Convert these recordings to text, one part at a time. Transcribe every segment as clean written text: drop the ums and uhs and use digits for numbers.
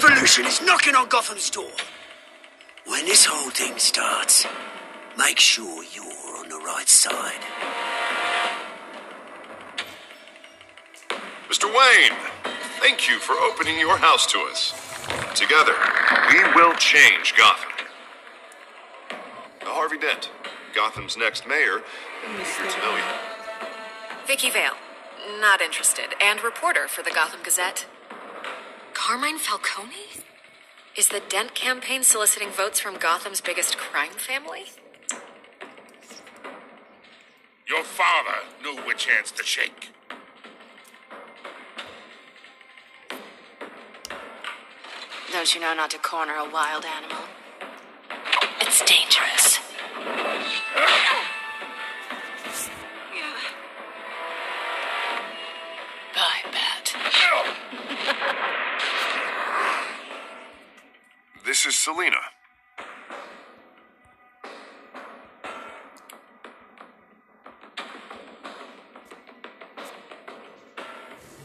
revolution is knocking on Gotham's door. When this whole thing starts, make sure you're on the right side. Mr. Wayne, thank you for opening your house to us. Together, we will change Gotham. Harvey Dent, Gotham's next mayor, and eager to know you. Vicky Vale, not interested, and reporter for the Gotham Gazette. Carmine Falcone? Is the Dent campaign soliciting votes from Gotham's biggest crime family? Your father knew which hands to shake. Don't you know not to corner a wild animal? It's dangerous. Bye, Bat. This is Selina.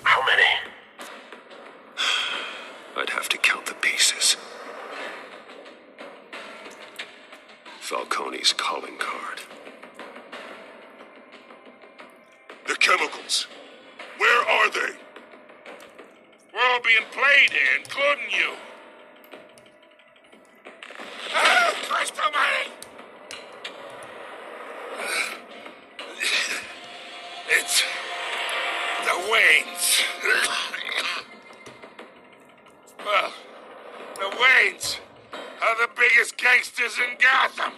How many? I'd have to count the pieces. Falcone's calling card. The chemicals. Where are they? We're all being played here, including you. Ah, Christ almighty! It's the Waynes. Well, the Waynes are the biggest gangsters in Gotham.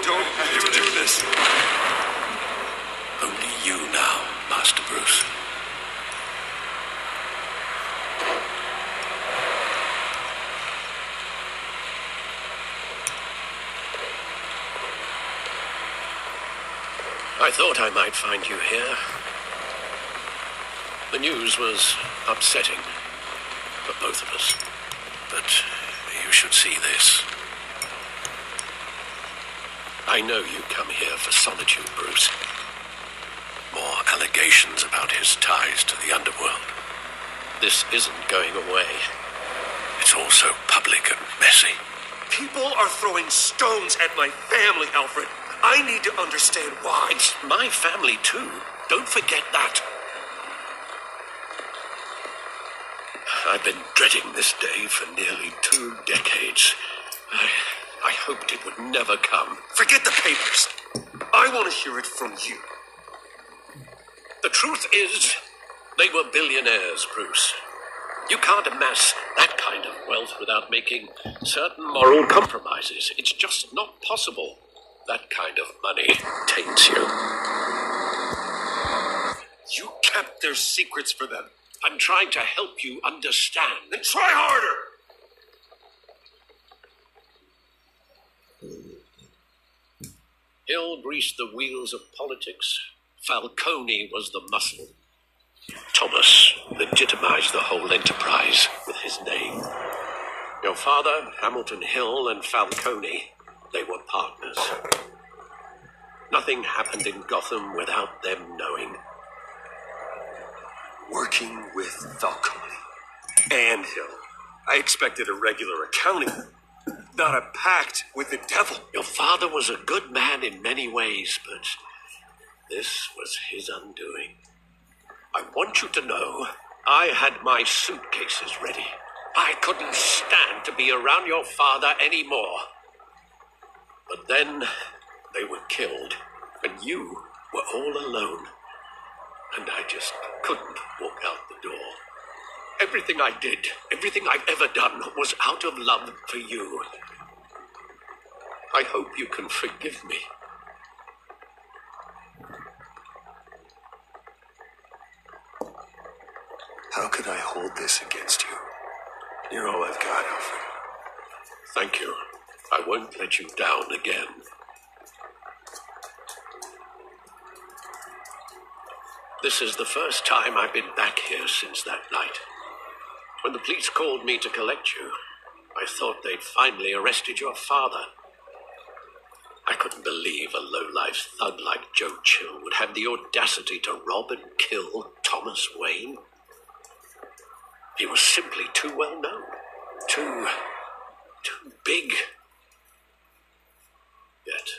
Don't do this. Only you now, Master Bruce. I thought I might find you here. The news was upsetting for both of us. But you should see this. I know you come here for solitude, Bruce. More allegations about his ties to the underworld. This isn't going away. It's all so public and messy. People are throwing stones at my family, Alfred. I need to understand why. It's my family, too. Don't forget that. I've been dreading this day for nearly 2 decades. I hoped it would never come. Forget the papers. I want to hear it from you. The truth is, they were billionaires, Bruce. You can't amass that kind of wealth without making certain moral compromises. It's just not possible. That kind of money taints you. You kept their secrets for them. I'm trying to help you understand. Then try harder! Hill greased the wheels of politics. Falcone was the muscle. Thomas legitimized the whole enterprise with his name. Your father, Hamilton Hill, and Falcone, they were partners. Nothing happened in Gotham without them knowing. Working with Falcone and Hill. I expected a regular accounting, not a pact with the devil. Your father was a good man in many ways, but This was his undoing. I want you to know, I had my suitcases ready. I couldn't stand to be around your father anymore. But then they were killed, and you were all alone. And I just couldn't walk out the door. Everything I did, everything I've ever done, was out of love for you. I hope you can forgive me. How could I hold this against you? You're all I've got, Alfred. Thank you. I won't let you down again. This is the first time I've been back here since that night. When the police called me to collect you, I thought they'd finally arrested your father. I couldn't believe a low-life thug like Joe Chill would have the audacity to rob and kill Thomas Wayne. He was simply too well known, too big. Yet,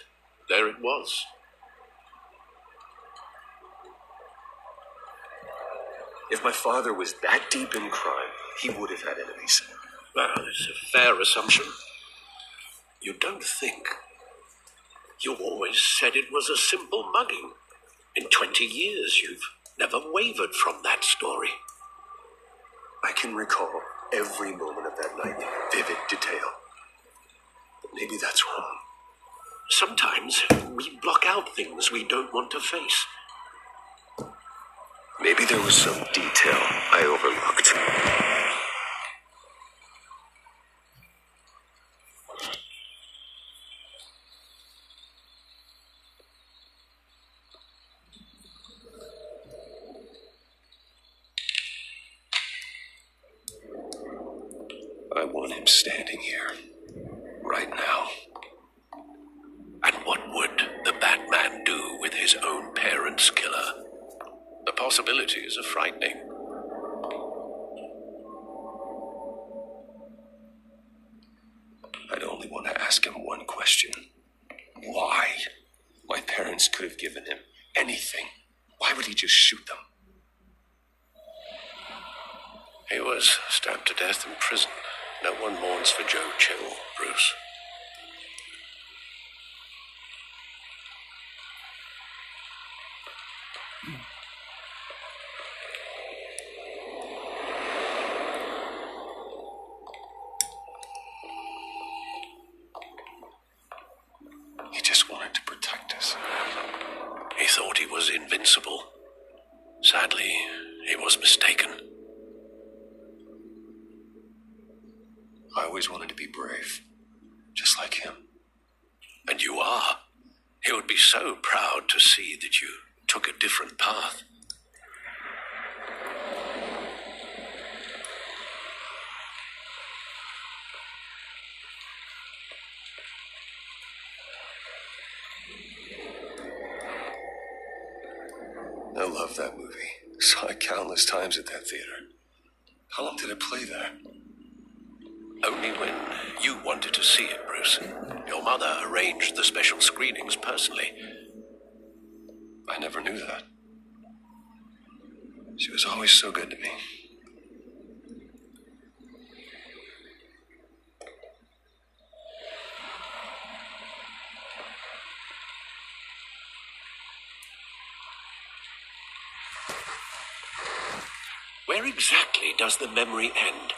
there it was. If my father was that deep in crime, he would have had enemies. Well, it's a fair assumption. You don't think. You always said it was a simple mugging. In 20 years, you've never wavered from that story. I can recall every moment of that night in vivid detail. But maybe that's wrong. Sometimes we block out things we don't want to face. Maybe there was some detail I overlooked. I want him standing here, right now. And what would the Batman do with his own parents' killer? The possibilities are frightening. I'd only want to ask him one question. Why? My parents could have given him anything. Why would he just shoot them? He was stabbed to death in prison. No one mourns for Joe Chill, Bruce. He just wanted to protect us. He thought he was invincible. Sadly, he was mistaken. I always wanted to be brave, just like him. And you are. He would be so proud to see that you took a different path. I love that movie. Saw it countless times at that theater. How long did it play there? Only when you wanted to see it, Bruce. Your mother arranged the special screenings personally. I never knew that. She was always so good to me. Where exactly does the memory end?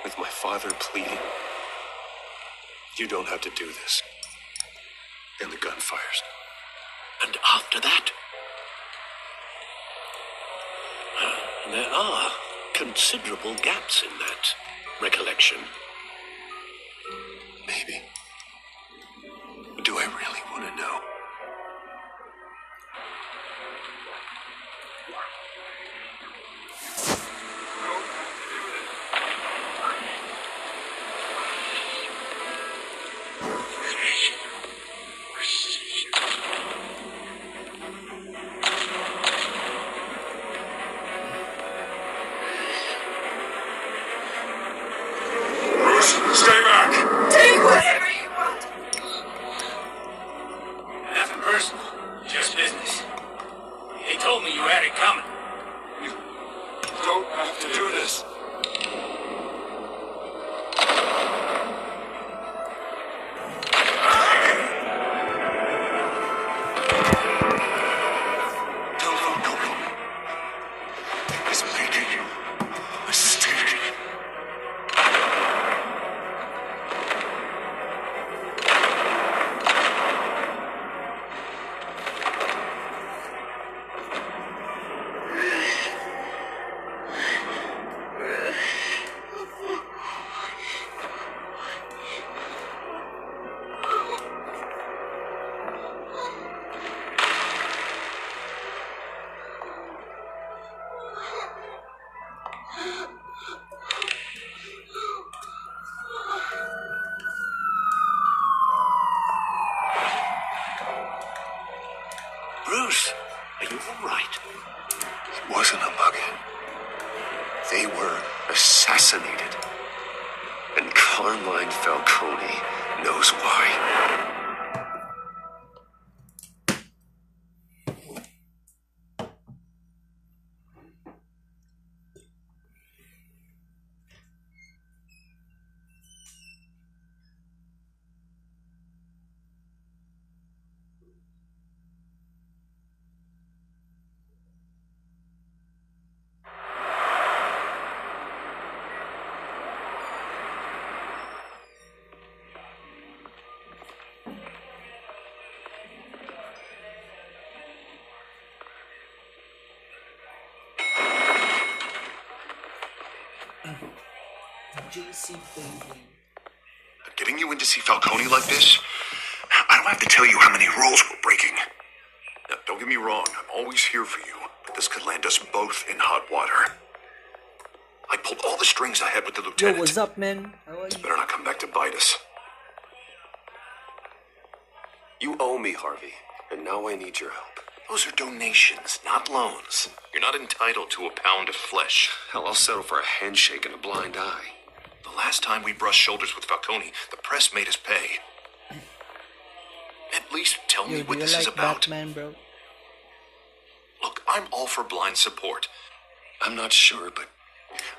With my father pleading, "You don't have to do this." And the gun fires. And after that? There are considerable gaps in that recollection. Maybe. Do I really want to know? Bruce, stay back! Take whatever don't have to do this. He's making a mistake. Bruce, are you all right? It wasn't a mug-in. They were assassinated. And Carmine Falcone knows why. JC baby. Getting you in to see Falcone like this? I don't have to tell you how many rules we're breaking. Now, don't get me wrong, I'm always here for you, but this could land us both in hot water. I pulled all the strings I had with the Yo, lieutenant. what's up, man? How are This you? better not come back to bite us. You owe me, Harvey, and now I need your help. Those are donations, not loans. You're not entitled to a pound of flesh. Hell, I'll settle for a handshake and a blind eye. The last time we brushed shoulders with Falcone, the press made us pay. At least tell Yo, me do what you this is like about. Batman, bro? Look, I'm all for blind support. I'm not sure, but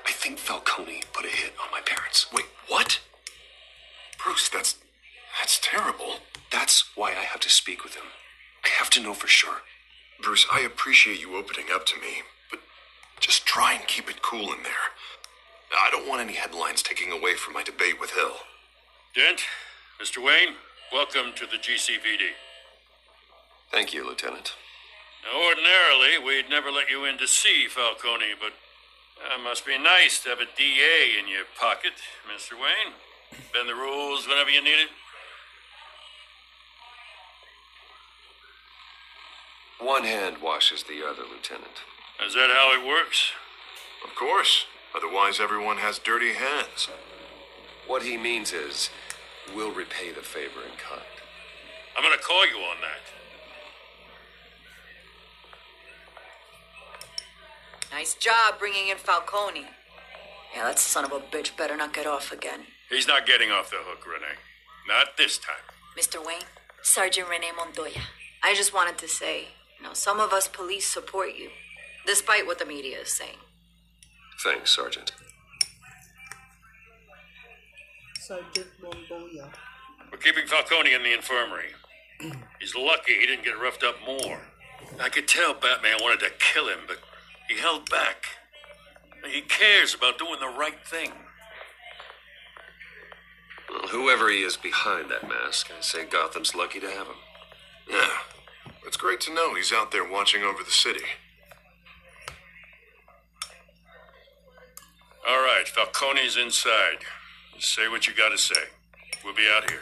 I think Falcone put a hit on my parents. Wait, what? Bruce, that's terrible. That's why I have to speak with him. I have to know for sure. Bruce, I appreciate you opening up to me, but just try and keep it cool in there. I don't want any headlines taking away from my debate with Hill. Dent, Mr. Wayne, welcome to the GCPD. Thank you, Lieutenant. Now, ordinarily, we'd never let you in to see Falcone, but it must be nice to have a DA in your pocket, Mr. Wayne. Bend the rules whenever you need it. One hand washes the other, Lieutenant. Is that how it works? Of course. Otherwise, everyone has dirty hands. What he means is, we'll repay the favor in kind. I'm gonna call you on that. Nice job bringing in Falcone. Yeah, that son of a bitch better not get off again. He's not getting off the hook, Renee. Not this time. Mr. Wayne, Sergeant Rene Montoya. I just wanted to say, some of us police support you, despite what the media is saying. Thanks, Sergeant. Sergeant Montoya. We're keeping Falcone in the infirmary. He's lucky he didn't get roughed up more. I could tell Batman wanted to kill him, but he held back. He cares about doing the right thing. Well, whoever he is behind that mask, I say Gotham's lucky to have him. Yeah. It's great to know he's out there watching over the city. All right, Falcone's inside. Say what you gotta say. We'll be out here.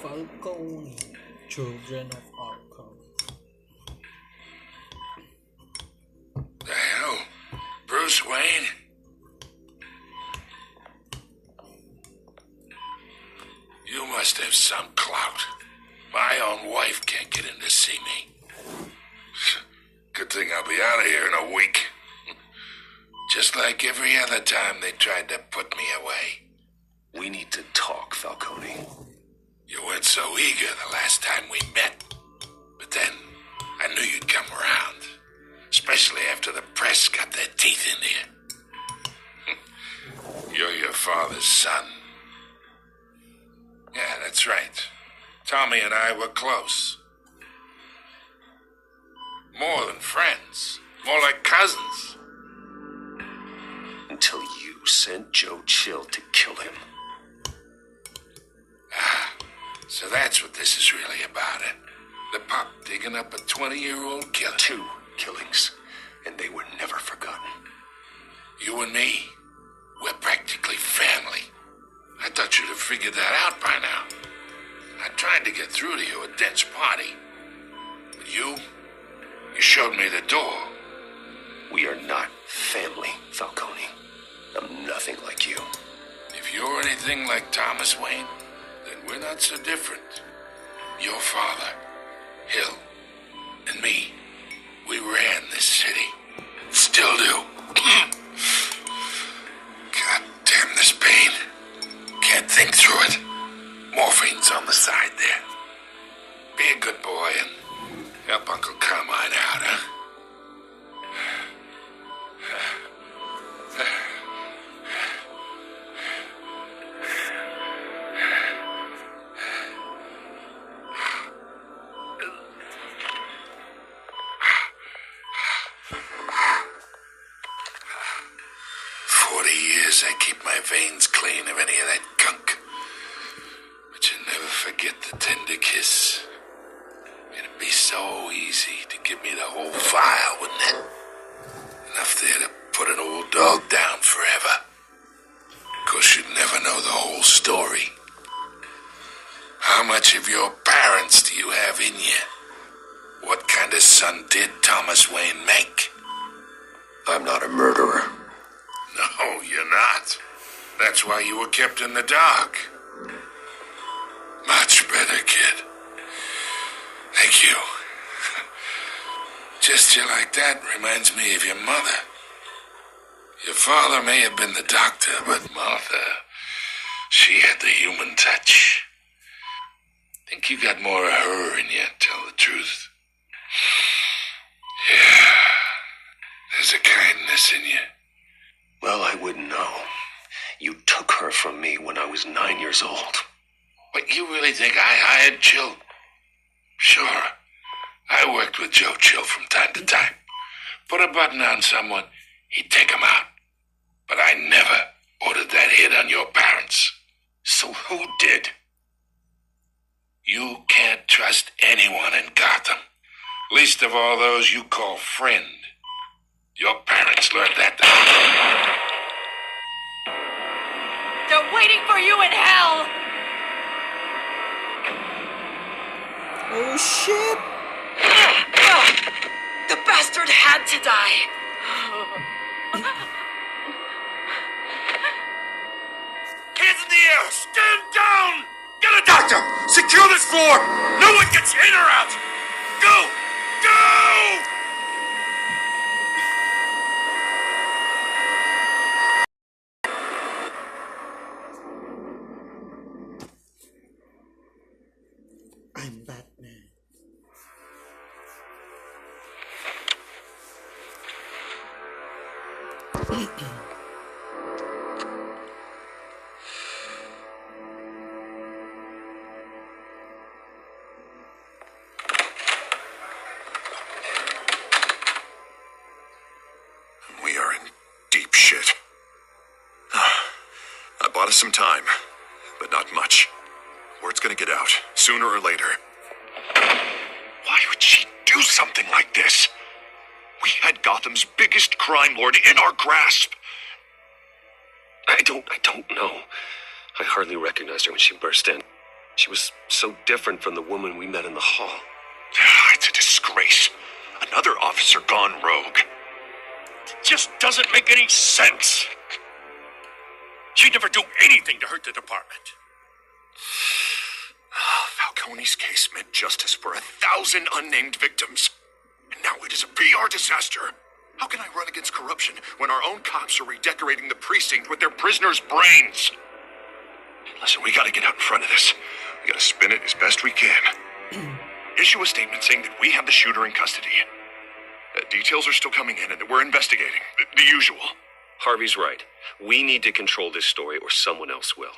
Falcone. Children of Arkham. The hell? Bruce Wayne? You must have some clout. My own wife can't get in to see me. Good thing I'll be out of here in a week. Just like every other time they tried to put me away. We need to talk, Falcone. You weren't so eager the last time we met. But then, I knew you'd come around. Especially after the press got their teeth into you. You're your father's son. Yeah, that's right. Tommy and I were close. More than friends. More like cousins. Until you sent Joe Chill to kill him. Ah, so that's what this is really about, it. The pup digging up a 20-year-old killer. 2 killings, and they were never forgotten. You and me, we're practically family. I thought you'd have figured that out by now. I tried to get through to you at Dent's party. But you showed me the door. We are not family, Falcone. I'm nothing like you. If you're anything like Thomas Wayne, then we're not so different. Your father, Hill, and me, we ran this city. Still do. God damn this pain. Can't think through it. Morphine's on the side there. Be a good boy and help Uncle Carmine out, huh? 40 years I keep my veins clean of any of that gunk. But you never forget the tender kiss. It'd be so easy to give me the whole file, wouldn't it? Enough there to put an old dog down forever. Of course, you'd never know the whole story. How much of your parents do you have in you? What kind of son did Thomas Wayne make? I'm not a murderer. No, you're not. That's why you were kept in the dark. Much better, kid. Thank you. Gesture like that reminds me of your mother. Your father may have been the doctor, but Martha, she had the human touch. Think you got more of her in you, tell the truth. Yeah, there's a kindness in you. Well, I wouldn't know. You took her from me when I was 9 years old. But you really think I hired Chill? Sure. I worked with Joe Chill from time to time. Put a button on someone, he'd take him out. But I never ordered that hit on your parents. So who did? You can't trust anyone in Gotham. Least of all those you call friend. Your parents learned that. They're waiting for you in hell! Oh shit! The bastard had to die. Hands in the air! Stand down! Get a doctor! Secure this floor! No one gets in or out! Go! Go! I'm Batman. We are in deep shit. I bought us some time, but not much. Word's gonna get out, sooner or later. Why would she do something like this? We had Gotham's biggest crime lord in our grasp. I don't know. I hardly recognized her when she burst in. She was so different from the woman we met in the hall. It's a disgrace. Another officer gone rogue. It just doesn't make any sense. She'd never do anything to hurt the department. Falcone. Falcone's case meant justice for 1,000 unnamed victims. And now it is a PR disaster. How can I run against corruption when our own cops are redecorating the precinct with their prisoners' brains? Listen, we gotta get out in front of this. We gotta spin it as best we can. Issue a statement saying that we have the shooter in custody. Details are still coming in and that we're investigating. The usual. Harvey's right. We need to control this story or someone else will.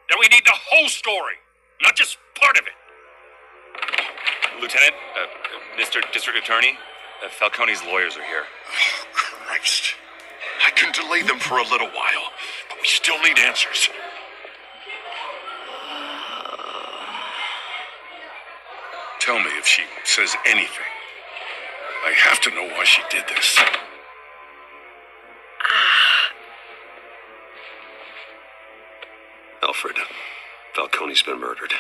Now we need the whole story, not just part of it. Lieutenant, Mr. District Attorney, Falcone's lawyers are here. Oh, Christ. I can delay them for a little while, but we still need answers. Tell me if she says anything. I have to know why she did this. Alfred, Falcone's been murdered.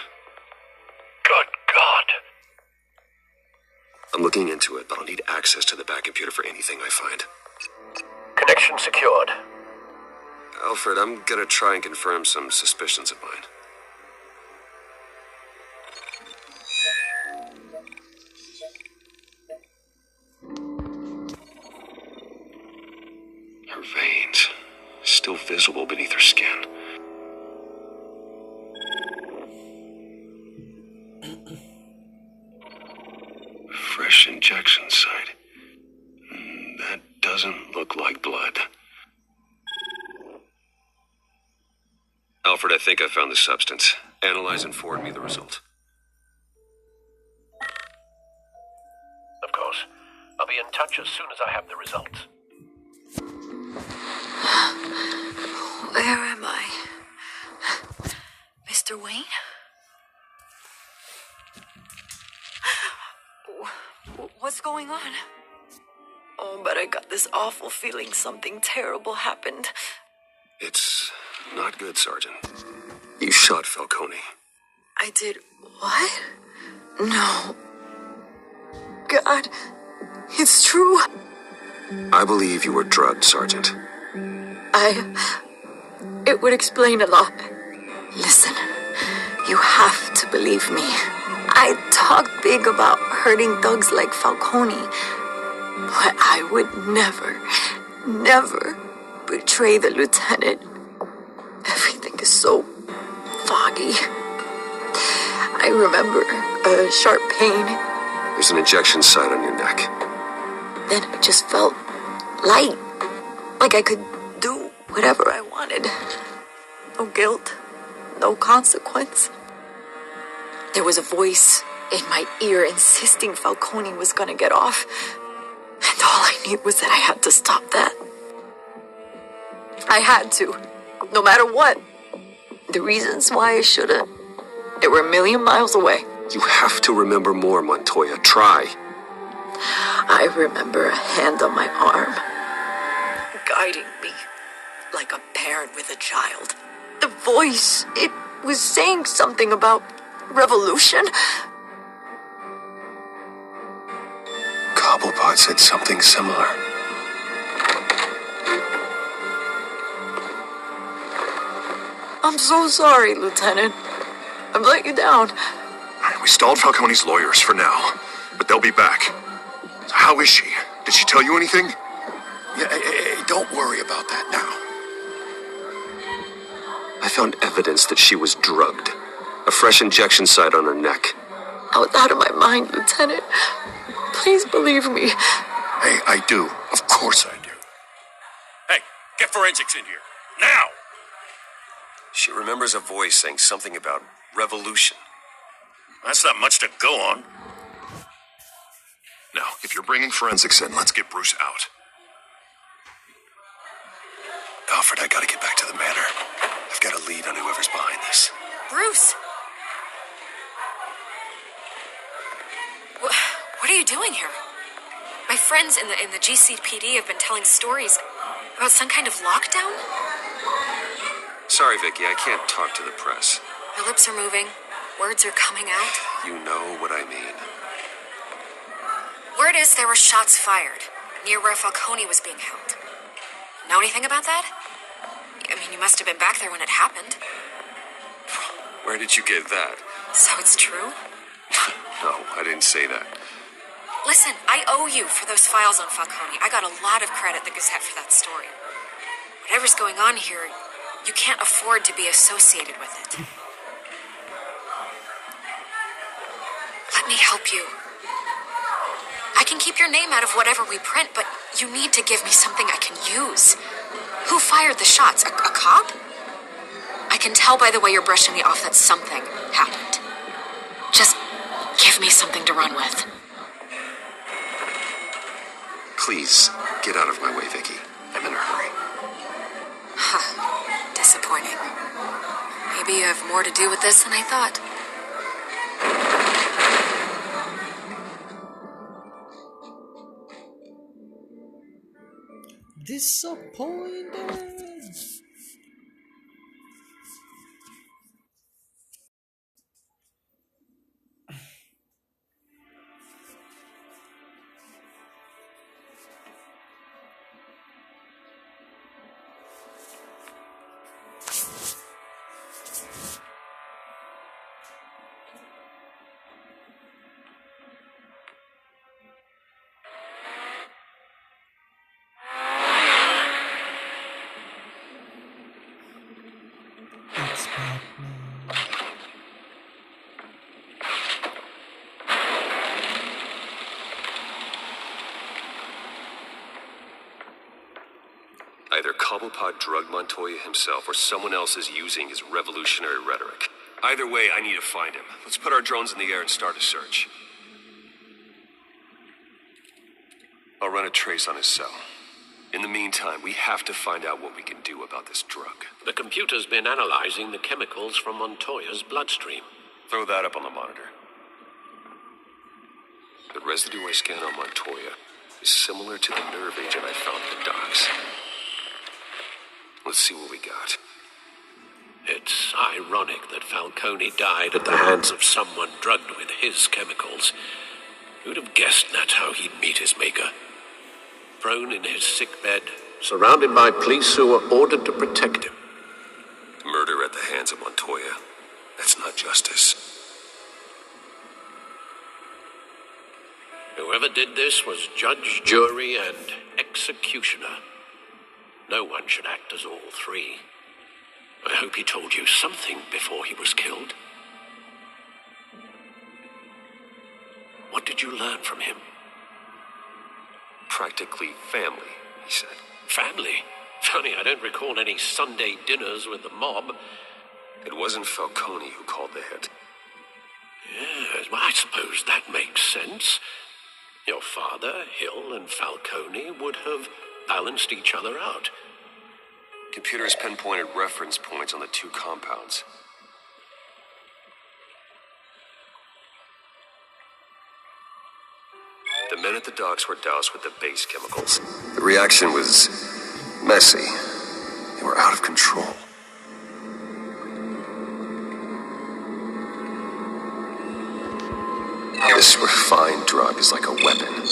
Good God. I'm looking into it, but I'll need access to the back computer for anything I find. Connection secured. Alfred, I'm gonna try and confirm some suspicions of mine. Her veins, still visible beneath her skin. Fresh injection site. That doesn't look like blood. Alfred, I think I found the substance. Analyze and forward me the result. Of course. I'll be in touch as soon as I have the results. Where am I? Mr. Wayne? What's going on? Oh, but I got this awful feeling something terrible happened. It's not good, Sergeant. You shot Falcone. I did what? No. God, it's true. I believe you were drugged, Sergeant. It would explain a lot. Listen, you have to believe me. I talked big about hurting thugs like Falcone, but I would never betray the lieutenant. Everything is so foggy. I remember a sharp pain. There's an injection site on your neck. Then I just felt light, like I could do whatever I wanted. No guilt, no consequence. There was a voice in my ear insisting Falcone was gonna get off. And all I knew was that I had to stop that. I had to, no matter what. The reasons why I should've, they were a million miles away. You have to remember more, Montoya. Try. I remember a hand on my arm, guiding me like a parent with a child. The voice, it was saying something about revolution. Cobblepot said something similar. I'm so sorry, Lieutenant. I've let you down. We stalled Falcone's lawyers for now, but they'll be back. How is she? Did she tell you anything? Yeah, hey, don't worry about that now. I found evidence that she was drugged. A fresh injection site on her neck. I was out of my mind, Lieutenant. Please believe me. Hey, I do. Of course I do. Hey, get forensics in here. Now! She remembers a voice saying something about revolution. That's not much to go on. Now, if you're bringing forensics in, let's get Bruce out. Alfred, I gotta get back to the manor. I've got a lead on whoever's behind this. Bruce! What are you doing here? My friends in the GCPD have been telling stories about some kind of lockdown. Sorry, Vicky, I can't talk to the press. My lips are moving. Words are coming out. You know what I mean. Word is there were shots fired near where Falcone was being held. Know anything about that? I mean, you must have been back there when it happened. Where did you get that? So it's true? No, I didn't say that. Listen, I owe you for those files on Falcone. I got a lot of credit at the Gazette for that story. Whatever's going on here, you can't afford to be associated with it. Let me help you. I can keep your name out of whatever we print, but you need to give me something I can use. Who fired the shots? A cop? I can tell by the way you're brushing me off that something happened. Just give me something to run with. Please, get out of my way, Vicky. I'm in a hurry. Disappointing. Maybe you have more to do with this than I thought. Disappointed. It's Batman. Either Cobblepot drugged Montoya himself or someone else is using his revolutionary rhetoric. Either way, I need to find him. Let's put our drones in the air and start a search. I'll run a trace on his cell. In the meantime, we have to find out what we can do about this drug. The computer's been analyzing the chemicals from Montoya's bloodstream. Throw that up on the monitor. The residue I scanned on Montoya is similar to the nerve agent I found in the docks. Let's see what we got. It's ironic that Falcone died at the hands of someone drugged with his chemicals. Who'd have guessed that's how he'd meet his maker? Prone in his sickbed, surrounded by police who were ordered to protect him. Murder at the hands of Montoya. That's not justice. Whoever did this was judge, jury, and executioner. No one should act as all three. I hope he told you something before he was killed. What did you learn from him? Practically family, he said. Family? Funny, I don't recall any Sunday dinners with the mob. It wasn't Falcone who called the hit. Yes, well, I suppose that makes sense. Your father, Hill, and Falcone would have balanced each other out. Computers pinpointed reference points on the two compounds. The men at the docks were doused with the base chemicals. The reaction was messy. They were out of control. This refined drug is like a weapon.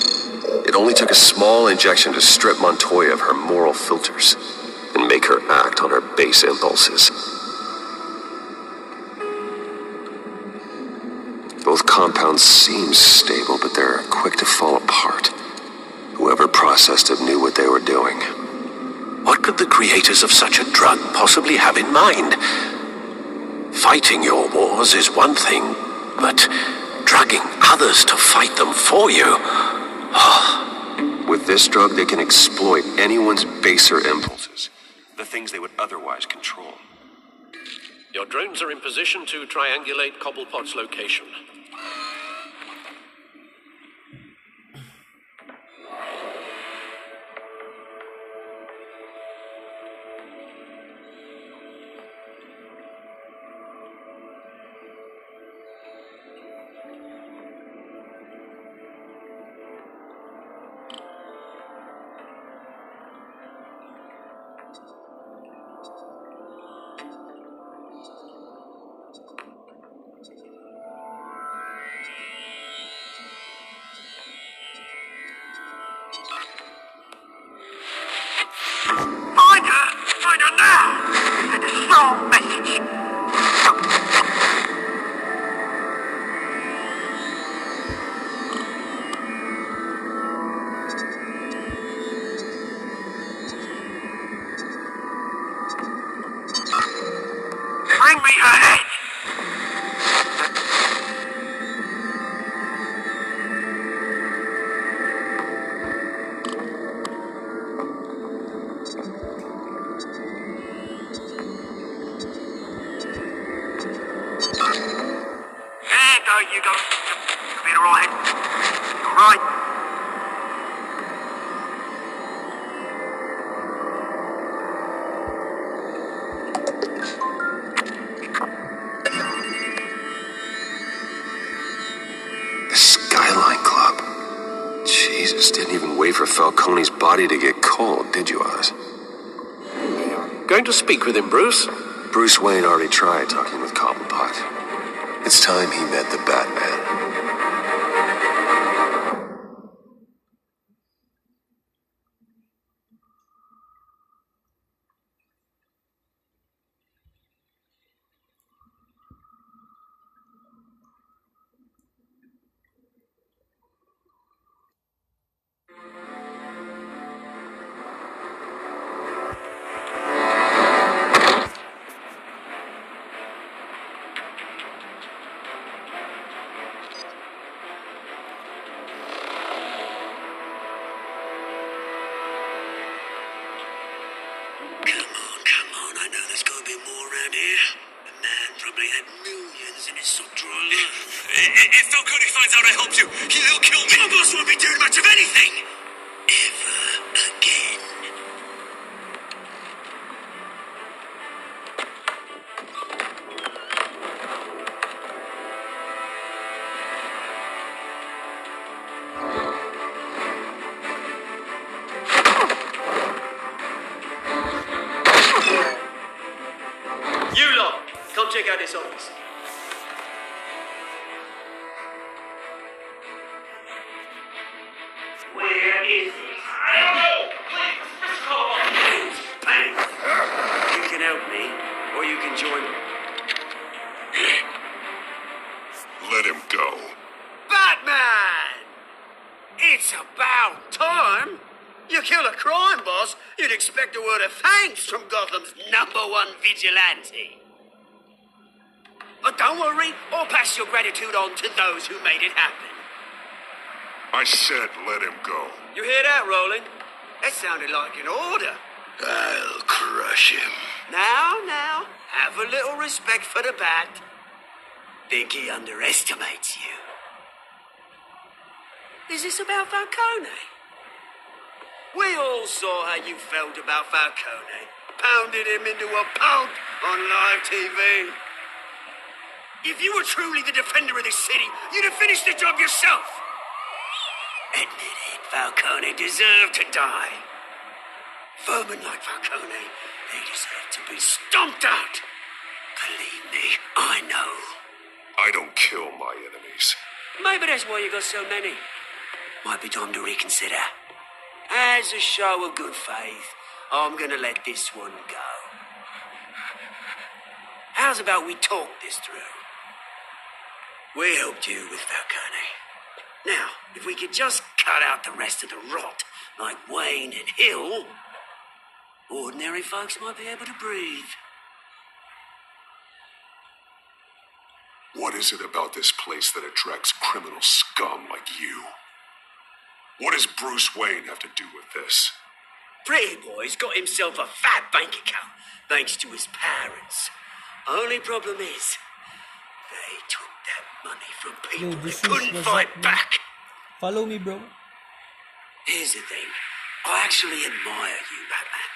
It only took a small injection to strip Montoya of her moral filters and make her act on her base impulses. Both compounds seem stable, but they're quick to fall apart. Whoever processed it knew what they were doing. What could the creators of such a drug possibly have in mind? Fighting your wars is one thing, but drugging others to fight them for you? With this drug, they can exploit anyone's baser impulses, the things they would otherwise control. Your drones are in position to triangulate Cobblepot's location. you go. You'll be alright. Alright. The Skyline Club. Jesus, didn't even wait for Falcone's body to get cold, did you, Oz? Going to speak with him, Bruce? Bruce Wayne already tried talking with Cobblepot. It's time he met the Batman. Come on, I know there's gonna be more around here. The man probably had millions in his soft drawer alone. If Falcone finds out I helped you, he'll kill me. My boss won't be doing much of anything. Ever again. You lot, come check out this office. Where is it? I don't know. Please, just call on. Thanks. You can help me, or you can join me. Let him go. Batman! It's about time. You kill a crime boss, you'd expect a word of thanks from Gotham's #1 vigilante. But don't worry, I'll pass your gratitude on to those who made it happen. I said let him go. You hear that, Roland? That sounded like an order. I'll crush him. Now, have a little respect for the Bat. Think he underestimates you. Is this about Falcone? We all saw how you felt about Falcone. Pounded him into a pulp on live TV. If you were truly the defender of this city, you'd have finished the job yourself. Admit it, Falcone deserved to die. Vermin like Falcone, they deserve to be stomped out. Believe me, I know. I don't kill my enemies. Maybe that's why you got so many. Might be time to reconsider. As a show of good faith, I'm gonna let this one go. How's about we talk this through? We helped you with Falcone. Now, if we could just cut out the rest of the rot, like Wayne and Hill, ordinary folks might be able to breathe. What is it about this place that attracts criminal scum like you? What does Bruce Wayne have to do with this? Pretty Boy's got himself a fat bank account, thanks to his parents. Only problem is, they took that money from people Yo, that this is couldn't what's fight up, man. back. Follow me, bro. Here's the thing. I actually admire you, Batman.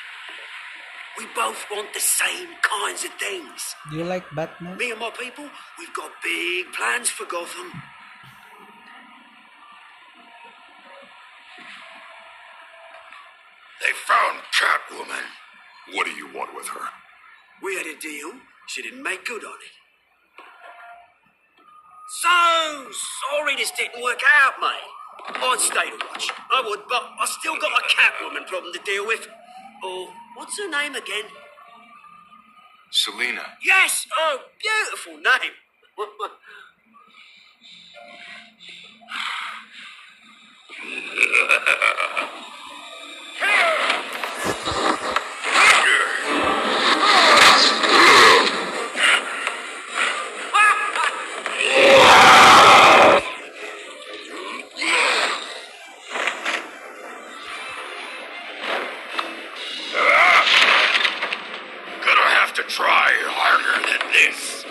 We both want the same kinds of things. Do you like Batman? Me and my people, we've got big plans for Gotham. They found Catwoman. What do you want with her? We had a deal. She didn't make good on it. So sorry this didn't work out, mate. I'd stay to watch. I would, but I still got a Catwoman problem to deal with. Oh, what's her name again? Selena. Yes! Oh, beautiful name. Gonna have to try harder than this.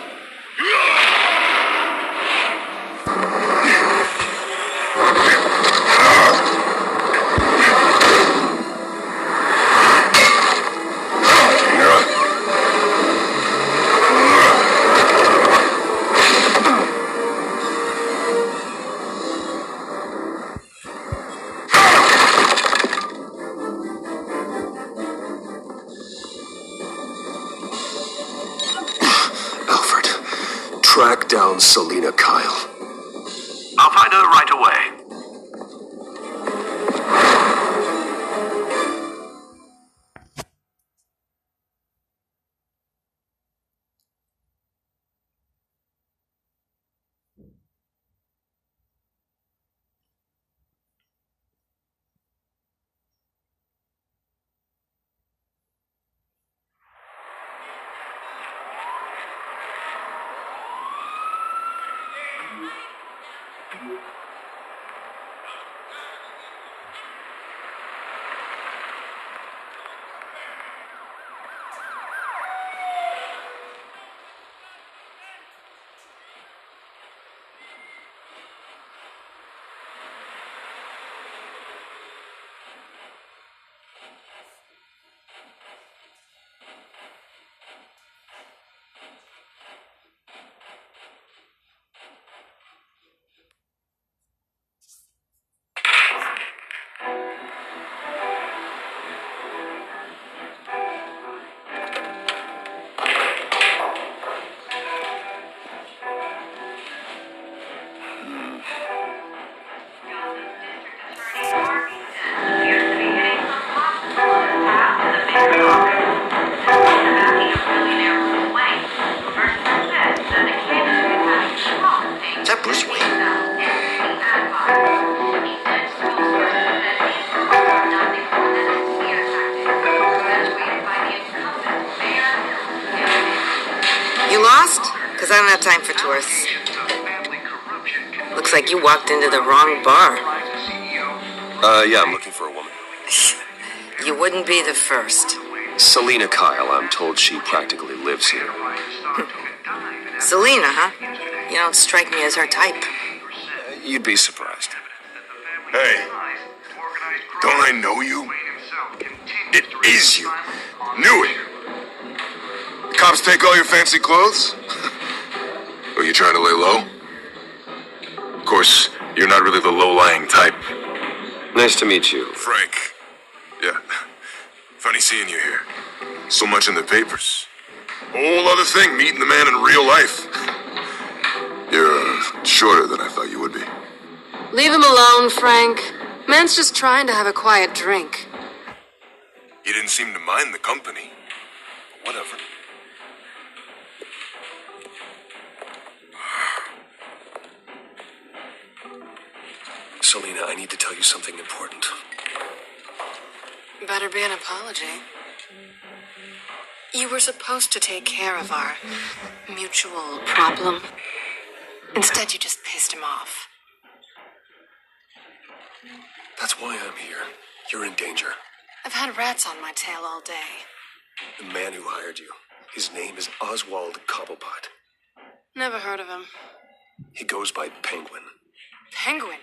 found Selina Kyle. I'll find her right away. You lost? Because I don't have time for tourists. Looks like you walked into the wrong bar. Yeah, I'm looking for a woman. You wouldn't be the first. Selina Kyle, I'm told she practically lives here. Selena, huh? You don't strike me as her type. You'd be surprised. Hey, don't I know you? It is you. Knew it. Cops take all your fancy clothes? Are you trying to lay low? Of course, you're not really the low-lying type. Nice to meet you. Frank. Yeah. Funny seeing you here. So much in the papers. Whole other thing, meeting the man in real life. You're shorter than I thought you would be. Leave him alone, Frank. Man's just trying to have a quiet drink. You didn't seem to mind the company. Whatever. Selina, I need to tell you something important. Better be an apology. You were supposed to take care of our mutual problem. Instead, you just pissed him off. That's why I'm here. You're in danger. I've had rats on my tail all day. The man who hired you, his name is Oswald Cobblepot. Never heard of him. He goes by Penguin. Penguin?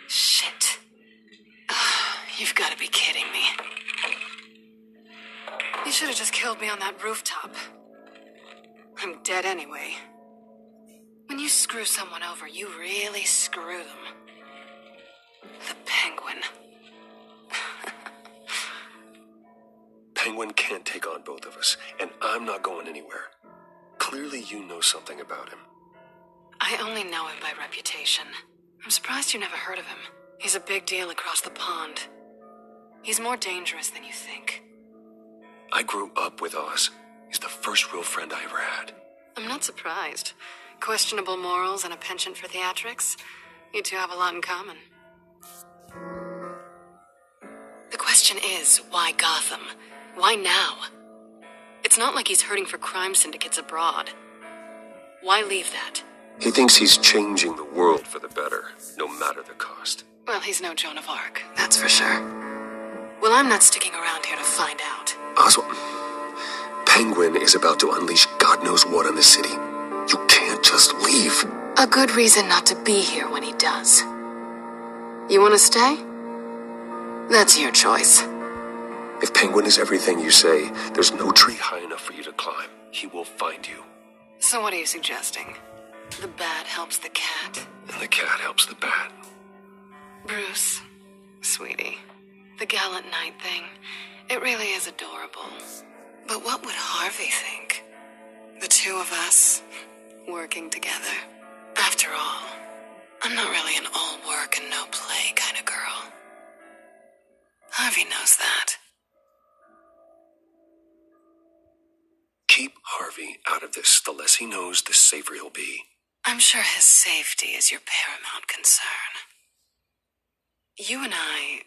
Shit. Ugh, you've got to be kidding me. You should have just killed me on that rooftop. I'm dead anyway. When you screw someone over, you really screw them. The Penguin. Penguin can't take on both of us, and I'm not going anywhere. Clearly you know something about him. I only know him by reputation. I'm surprised you never heard of him. He's a big deal across the pond. He's more dangerous than you think. I grew up with Oz. He's the first real friend I ever had. I'm not surprised. Questionable morals and a penchant for theatrics. You two have a lot in common. The question is, why Gotham? Why now? It's not like he's hurting for crime syndicates abroad. Why leave that? He thinks he's changing the world for the better, no matter the cost. Well, he's no Joan of Arc, that's for sure. Well, I'm not sticking around here to find out. Oswald, Penguin is about to unleash God knows what on the city. You can't just leave. A good reason not to be here when he does. You want to stay? That's your choice. If Penguin is everything you say, there's no tree high enough for you to climb. He will find you. So what are you suggesting? The bat helps the cat. And the cat helps the bat. Bruce, sweetie, the gallant knight thing, it really is adorable. But what would Harvey think? The two of us working together. After all, I'm not really an all work and no play kind of girl. Harvey knows that. Keep Harvey out of this. The less he knows, the safer he'll be. I'm sure his safety is your paramount concern. You and I...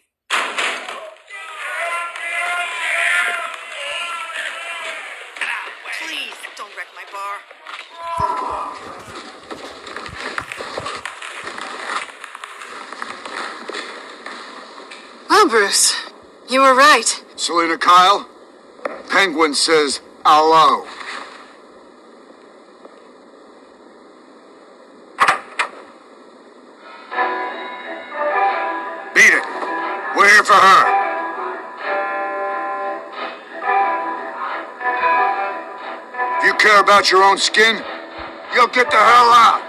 Please, don't wreck my bar. Well, Bruce, you were right. Selena Kyle, Penguin says hello. Beat it. We're here for her. If you care about your own skin, you'll get the hell out.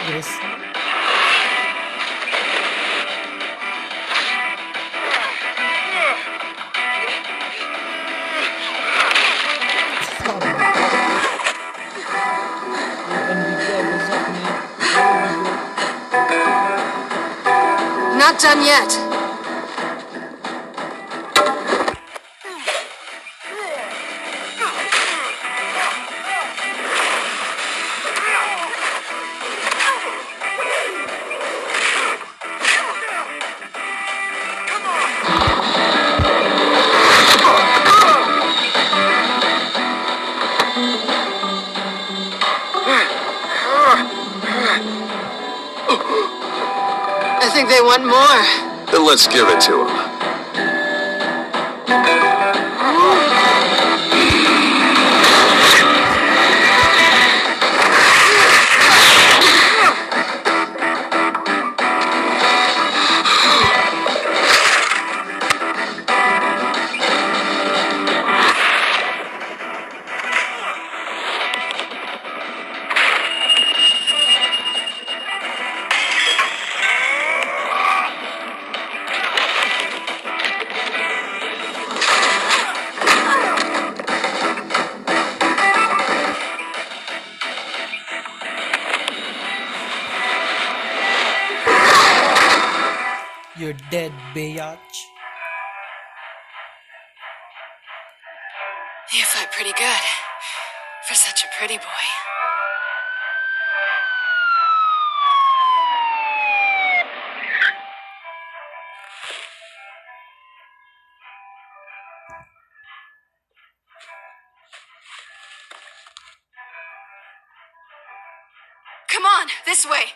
Yes. Stop. What's up, man? Not done yet. I think they want more. Then let's give it to him. You're dead, biatch. You fight pretty good. For such a pretty boy. Come on, this way.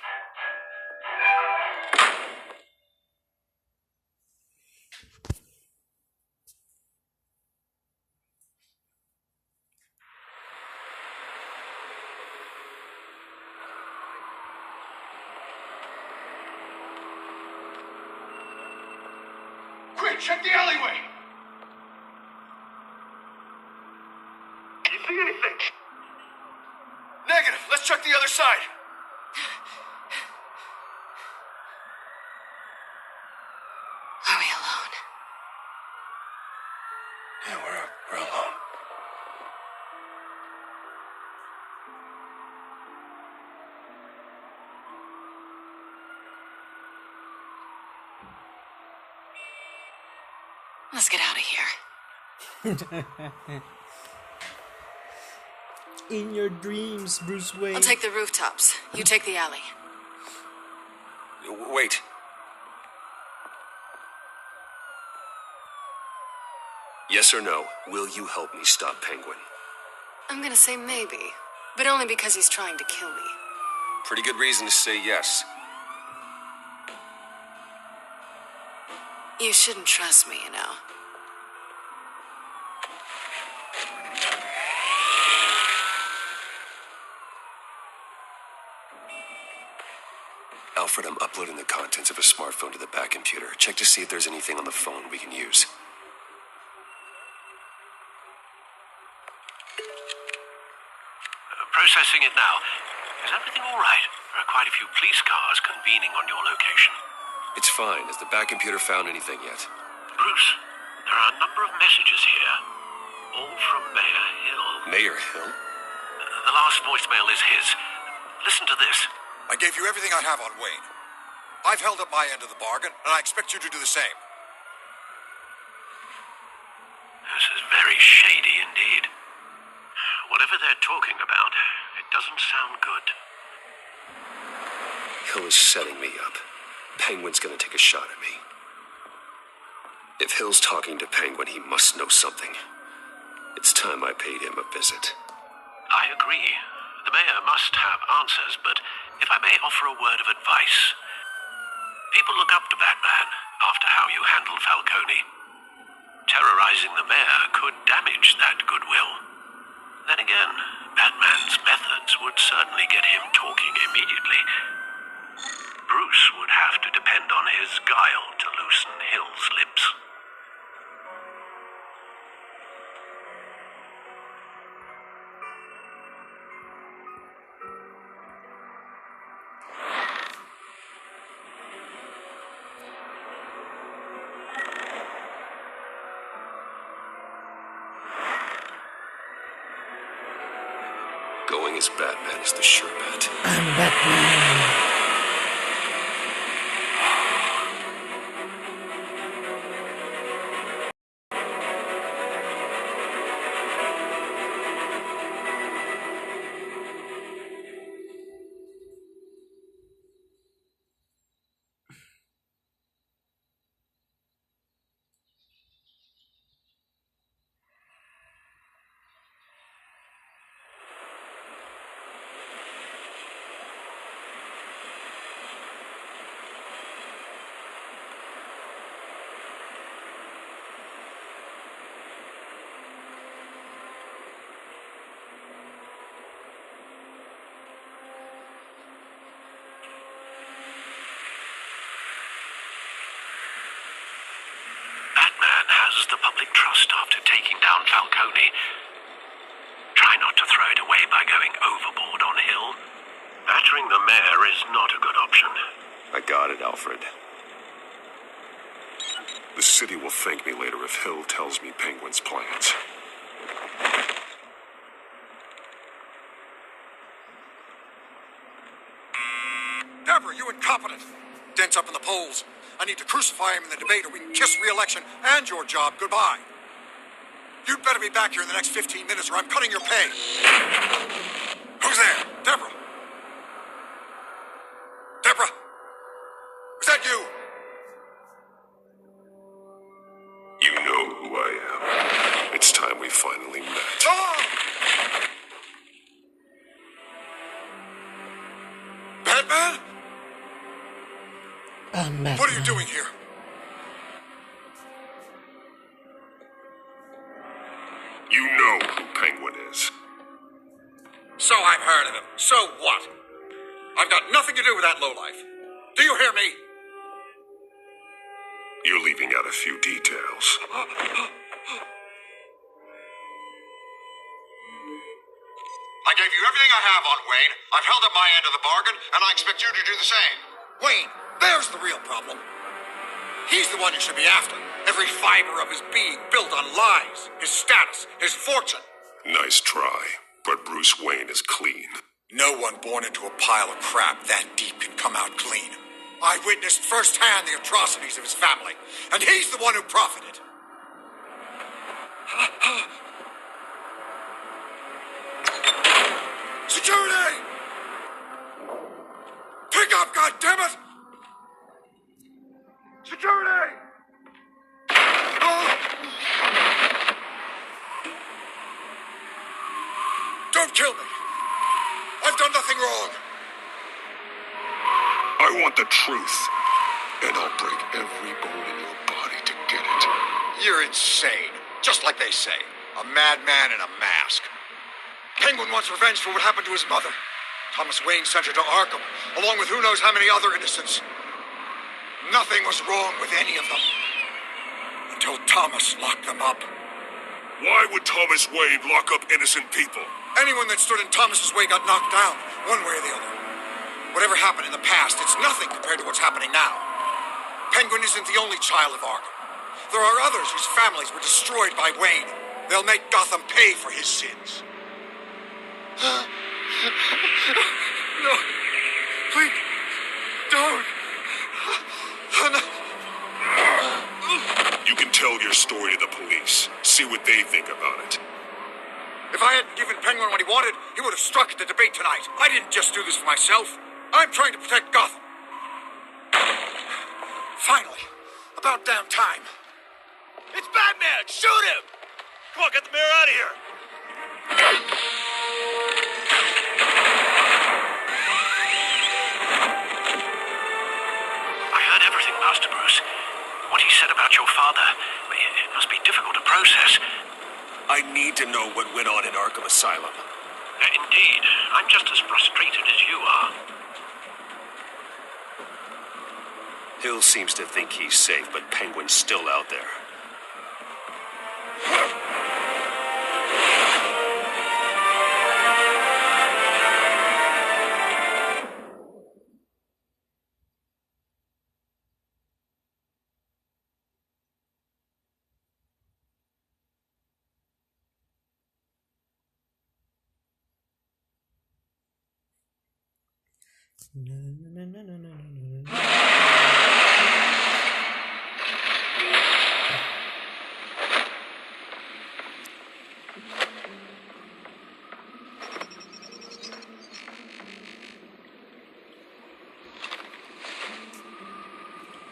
Quick, check the alleyway. You see anything? Negative. Let's check the other side. Are we alone? Yeah, we're alone. Let's get out of here. In your dreams, Bruce Wayne. I'll take the rooftops. You take the alley. Wait. Yes or no, will you help me stop Penguin? I'm gonna say maybe, but only because he's trying to kill me. Pretty good reason to say yes. You shouldn't trust me, you know. Alfred, I'm uploading the contents of a smartphone to the back computer. Check to see if there's anything on the phone we can use. Processing it now. Is everything all right? There are quite a few police cars convening on your location. It's fine. Has the back computer found anything yet? Bruce, there are a number of messages here. All from Mayor Hill. Mayor Hill? The last voicemail is his. Listen to this. I gave you everything I have on Wayne. I've held up my end of the bargain, and I expect you to do the same. This is very shady indeed. Whatever they're talking about, it doesn't sound good. Hill is setting me up. Penguin's gonna take a shot at me. If Hill's talking to Penguin, he must know something. It's time I paid him a visit. I agree. The mayor must have answers, but if I may offer a word of advice. People look up to Batman after how you handled Falcone. Terrorizing the mayor could damage that goodwill. Then again, Batman's methods would certainly get him talking immediately. Bruce would have to depend on his guile to loosen Hill's lips. Going as Batman is the sure bet. I'm Batman. Batman has the public trust after taking down Falcone. Try not to throw it away by going overboard on Hill. Battering the mayor is not a good option. I got it, Alfred. The city will thank me later if Hill tells me Penguin's plans. Deborah, you incompetent! Dent's up in the polls. I need to crucify him in the debate or we can kiss re-election and your job goodbye. You'd better be back here in the next 15 minutes or I'm cutting your pay. Who's there? Deborah? Deborah? Is that you? You know who I am. It's time we finally met. Oh! Batman? I'm Batman. What are you doing here? You know who Penguin is. So I've heard of him. So what? I've got nothing to do with that lowlife. Do you hear me? You're leaving out a few details. I gave you everything I have on Wayne. I've held up my end of the bargain, and I expect you to do the same. Wayne, there's the real problem. He's the one you should be after. Every fiber of his being built on lies, his status, his fortune. Nice try, but Bruce Wayne is clean. No one born into a pile of crap that deep can come out clean. I witnessed firsthand the atrocities of his family, and he's the one who profited. Security! Pick up, goddammit! Security! Oh! the truth. And I'll break every bone in your body to get it. You're insane. Just like they say. A madman in a mask. Penguin wants revenge for what happened to his mother. Thomas Wayne sent her to Arkham, along with who knows how many other innocents. Nothing was wrong with any of them. Until Thomas locked them up. Why would Thomas Wayne lock up innocent people? Anyone that stood in Thomas's way got knocked down, one way or the other. Whatever happened in the past, it's nothing compared to what's happening now. Penguin isn't the only child of Arkham. There are others whose families were destroyed by Wayne. They'll make Gotham pay for his sins. No. Please. Don't. No. You can tell your story to the police. See what they think about it. If I hadn't given Penguin what he wanted, he would have struck at the debate tonight. I didn't just do this for myself. I'm trying to protect Gotham. Finally. About damn time. It's Batman! Shoot him! Come on, get the mayor out of here! I heard everything, Master Bruce. What he said about your father, it must be difficult to process. I need to know what went on in Arkham Asylum. Indeed. I'm just as frustrated as you are. Hill seems to think he's safe, but Penguin's still out there.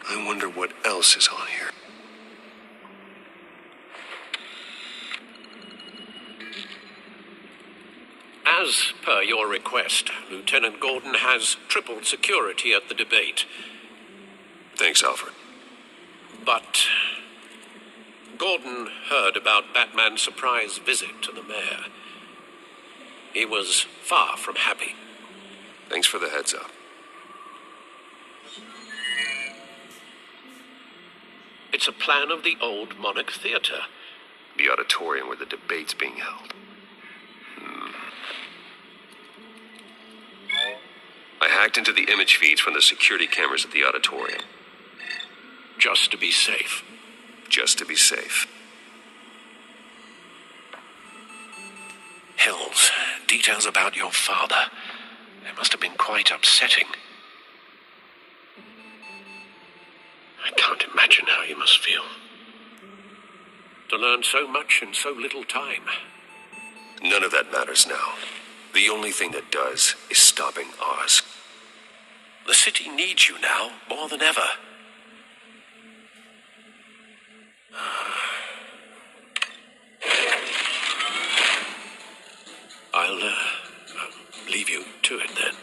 I wonder what else is on here. As per your request, Lieutenant Gordon has tripled security at the debate. Thanks, Alfred. But Gordon heard about Batman's surprise visit to the mayor. He was far from happy. Thanks for the heads up. It's a plan of the old Monarch Theater. The auditorium where the debate's being held. I hacked into the image feeds from the security cameras at the auditorium. Just to be safe. Just to be safe. Hills, details about your father. They must have been quite upsetting. I can't imagine how you must feel. To learn so much in so little time. None of that matters now. The only thing that does is stopping Oz. The city needs you now, more than ever. I'll leave you to it then.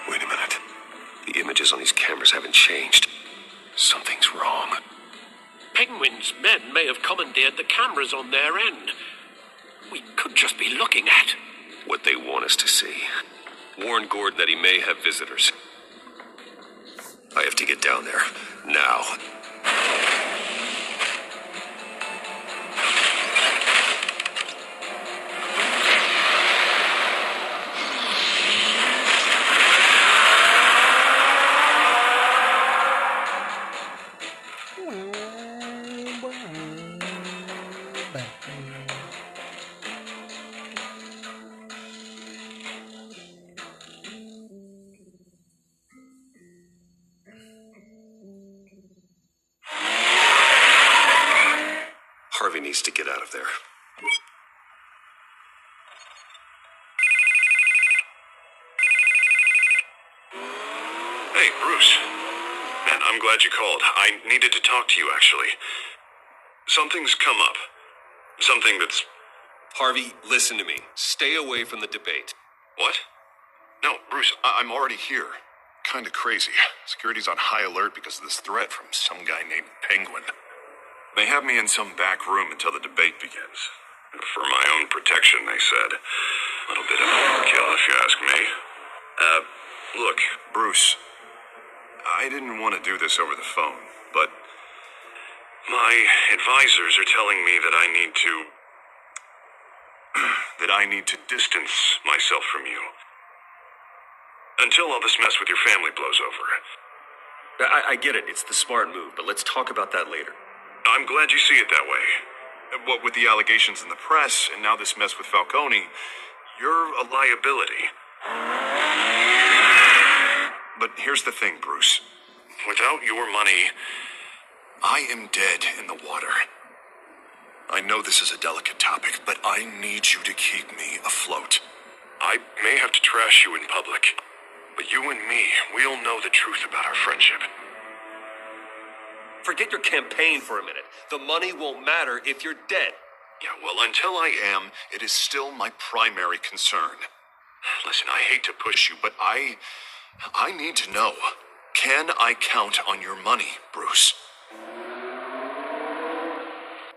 Wait a minute. The images on these cameras haven't changed. Something's wrong. Penguin's men may have commandeered the cameras on their end. We could just be looking at what they want us to see. Warn Gordon that he may have visitors. I have to get down there. Now. Harvey needs to get out of there. Hey, Bruce. Man, I'm glad you called. I needed to talk to you, actually. Something's come up. Something that's... Harvey, listen to me. Stay away from the debate. What? No, Bruce, I'm already here. Kinda crazy. Security's on high alert because of this threat from some guy named Penguin. They have me in some back room until the debate begins. For my own protection, they said. A little bit of overkill, if you ask me. Look, Bruce, I didn't want to do this over the phone, but my advisors are telling me that I need to... that I need to distance myself from you. Until all this mess with your family blows over. I get it. It's the smart move, but let's talk about that later. I'm glad you see it that way. What with the allegations in the press, and now this mess with Falcone, you're a liability. But here's the thing, Bruce. Without your money, I am dead in the water. I know this is a delicate topic, but I need you to keep me afloat. I may have to trash you in public, but you and me, we'll know the truth about our friendship. Forget your campaign for a minute. The money won't matter if you're dead. Yeah, well, until I am, it is still my primary concern. Listen, I hate to push you, but I need to know. Can I count on your money, Bruce?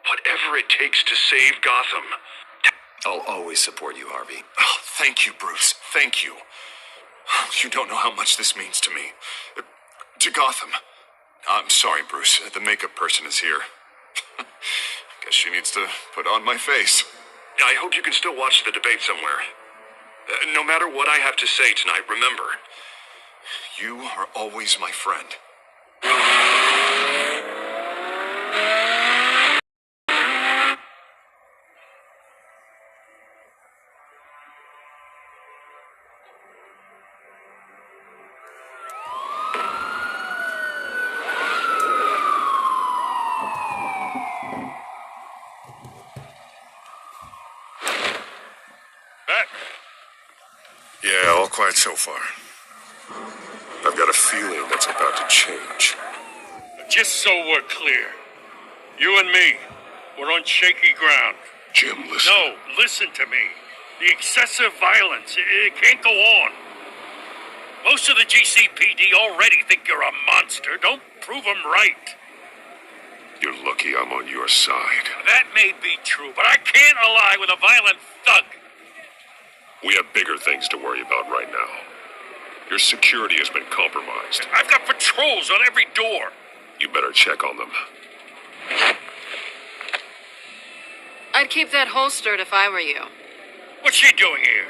Whatever it takes to save Gotham. I'll always support you, Harvey. Oh, thank you, Bruce. Thank you. You don't know how much this means to me. To Gotham. I'm sorry, Bruce. The makeup person is here. Guess she needs to put on my face. I hope you can still watch the debate somewhere. No matter what I have to say tonight, remember, you are always my friend. Yeah, all quiet so far. I've got a feeling that's about to change. Just so we're clear, you and me, we're on shaky ground. Jim, listen. No, listen to me. The excessive violence, it can't go on. Most of the GCPD already think you're a monster. Don't prove them right. You're lucky I'm on your side. That may be true, but I can't ally with a violent thug. We have bigger things to worry about right now. Your security has been compromised. I've got patrols on every door. You better check on them. I'd keep that holstered if I were you. What's she doing here?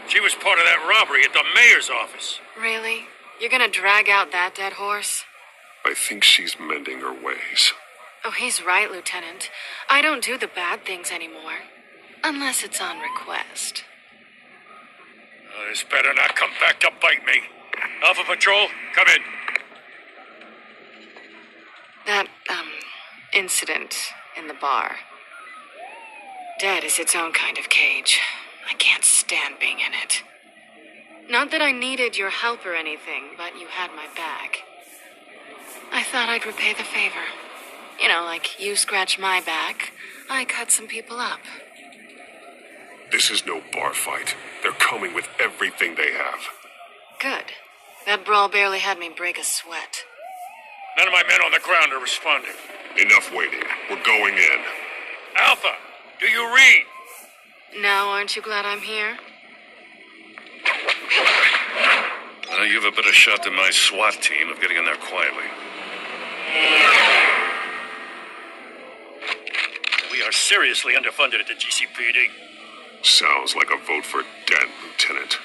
She was part of that robbery at the mayor's office. Really? You're gonna drag out that dead horse? I think she's mending her ways. Oh, he's right, Lieutenant. I don't do the bad things anymore. Unless it's on request. This better not come back to bite me. Alpha Patrol, come in. That, incident in the bar. Dead is its own kind of cage. I can't stand being in it. Not that I needed your help or anything, but you had my back. I thought I'd repay the favor. You know, like you scratch my back, I cut some people up. This is no bar fight. They're coming with everything they have. Good. That brawl barely had me break a sweat. None of my men on the ground are responding. Enough waiting. We're going in. Alpha, do you read? Now, aren't you glad I'm here? You have a better shot than my SWAT team of getting in there quietly. We are seriously underfunded at the GCPD. Sounds like a vote for Dent, Lieutenant.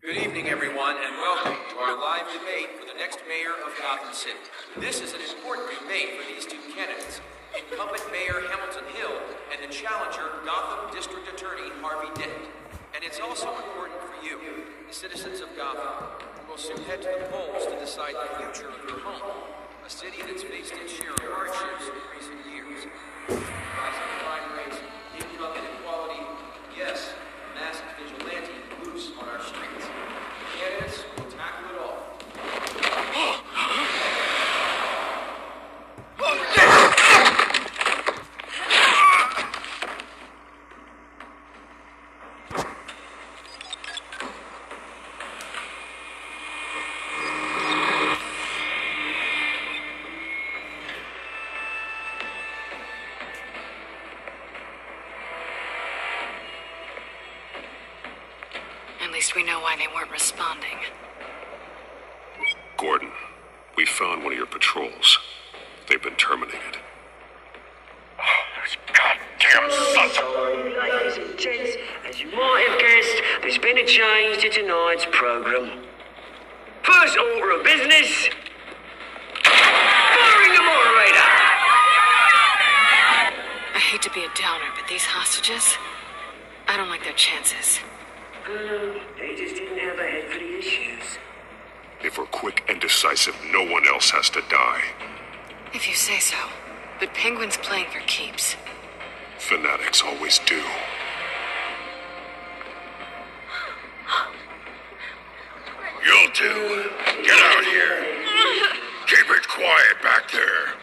Good evening, everyone, and welcome to our live debate for the next mayor of Gotham City. This is an important debate for these two candidates, incumbent Mayor Hamilton Hill and the challenger, Gotham District Attorney Harvey Dent. And it's also important for you, the citizens of Gotham, who will soon head to the polls to decide the future of your home, a city that's faced its share of hardships in recent years. Rising crime rates, income inequality, yes, a massive vigilante loose on our streets. Candidates will tackle it all. At least we know why they weren't responding. Gordon, we found one of your patrols. They've been terminated. Those goddamn sons of... Ladies and gents, as you might have guessed, there's been a change to tonight's programme. First order of business, firing the moderator. I hate to be a downer, but these hostages, I don't like their chances. They just didn't have a head for the issues. If we're quick and decisive, no one else has to die. If you say so. But Penguin's playing for keeps. Fanatics always do. You two, get out here. Keep it quiet back there.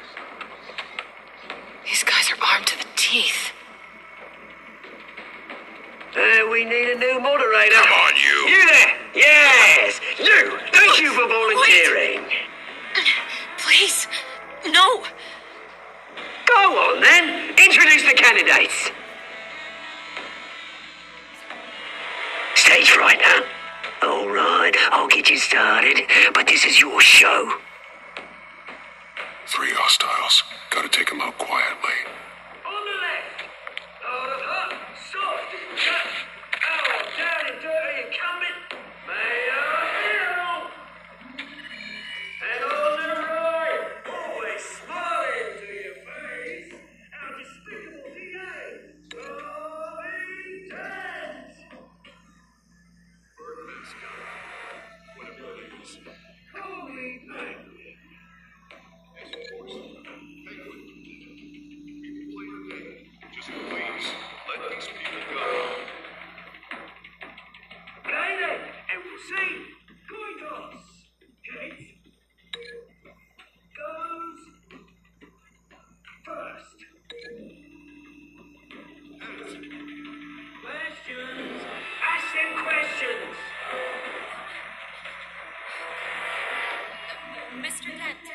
These guys are armed to the teeth. We need a new moderator. Come on, you. You there? Yes, you. Thank you for volunteering. Please, no. Go on then. Introduce the candidates. Stage fright, huh? All right, I'll get you started, but this is your show. 3 hostiles. Gotta take them out quietly. On the left, up, soft and cut. Oh, down and dirty incumbent. Mayor Hill. And on the right, always smiling to your face, our despicable DA, Bobby Dent. Holy Penguin. Just please, let these people go. Okay then, and we'll see. Coin toss. Kate goes first. Questions. Ask them questions. Mr. Dent,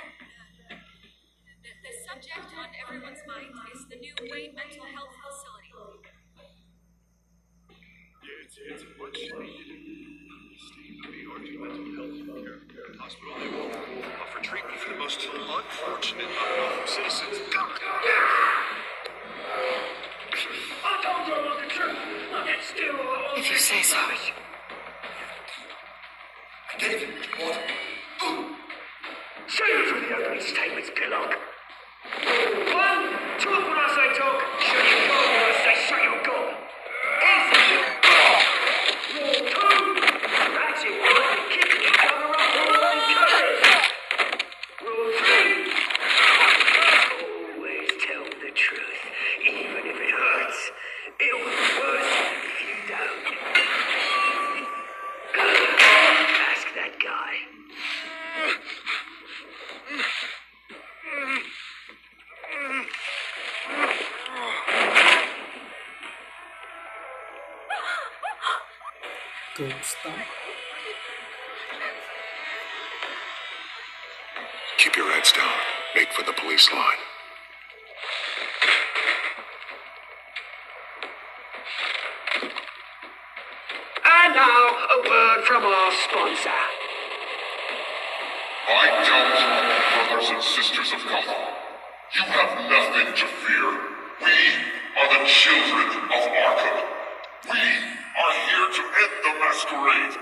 the subject on everyone's mind is the new Wayne Mental Health Facility. Yeah, it's a much state-of-the-art mental health care hospital. They will offer treatment for the most unfortunate of citizens. I told you I was the truth. I'll get still. If you say so. I gave you what you wanted. Say it for the ugly statements, Pillock. 1, talk when I say talk. Shut your gob when I say shut your gob. Easy. Rule 2. That's it. Keep each other up all uncovered. Rule 3. Always tell the truth, even if it hurts. It'll be worse if you don't. Ask that guy. Keep your heads down. Make for the police line. And now, a word from our sponsor. I tell you, brothers and sisters of Gotham, you have nothing to fear. We are the children of Arkham. We are here to end the masquerade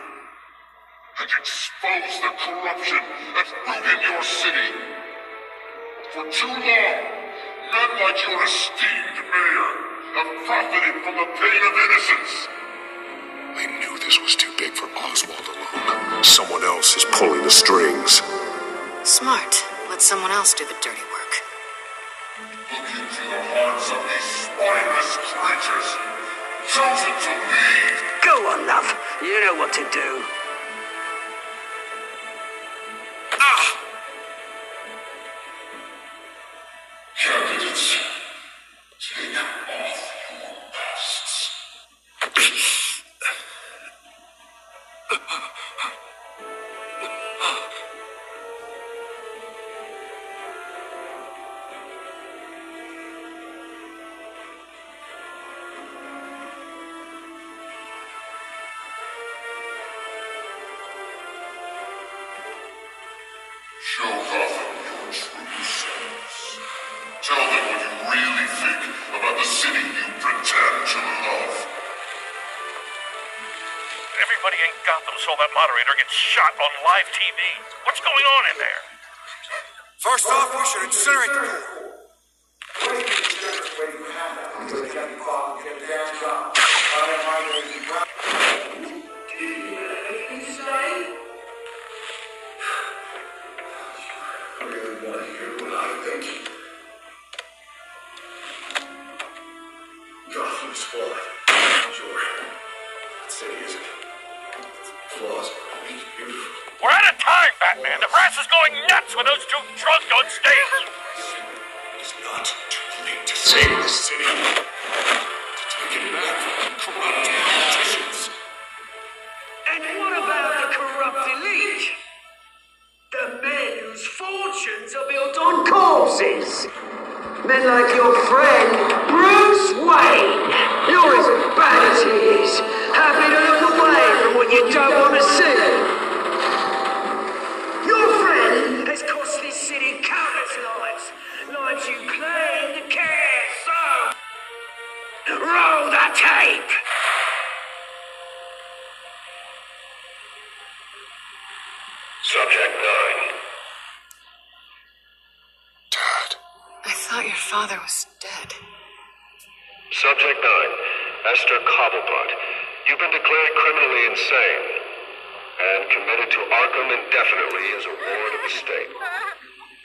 and expose the corruption that's rooted in your city. For too long, men like your esteemed mayor have profited from the pain of innocence. I knew this was too big for Oswald alone. Someone else is pulling the strings. Smart. Let someone else do the dirty work. Look into the hearts of these spineless creatures, chosen to lead. Go on, love. You know what to do. Candidates, take them off your beasts. Show Gotham your true selves. Tell them what you really think about the city you pretend to love. Everybody in Gotham saw that moderator get shot on live TV. What's going on in there? First off, we should incinerate the pool. Gotham's flawed. Sure. That city is flaws. Beautiful. We're out of time, Batman. The press is going nuts with those two drunk on stage. It's not too late to save the city. To take it back from corrupt politicians. And what about the corrupt elite? The men whose fortunes are built on corpses. Men like your friend, Bruce Wayne. You're as bad as he is. Happy to look away from what you don't want to see. Your friend has cost this city countless lives. Lives you claim to care so. Roll the tape. Subject 9. I thought your father was dead. Subject 9, Esther Cobblepot. You've been declared criminally insane and committed to Arkham indefinitely as a ward of the state.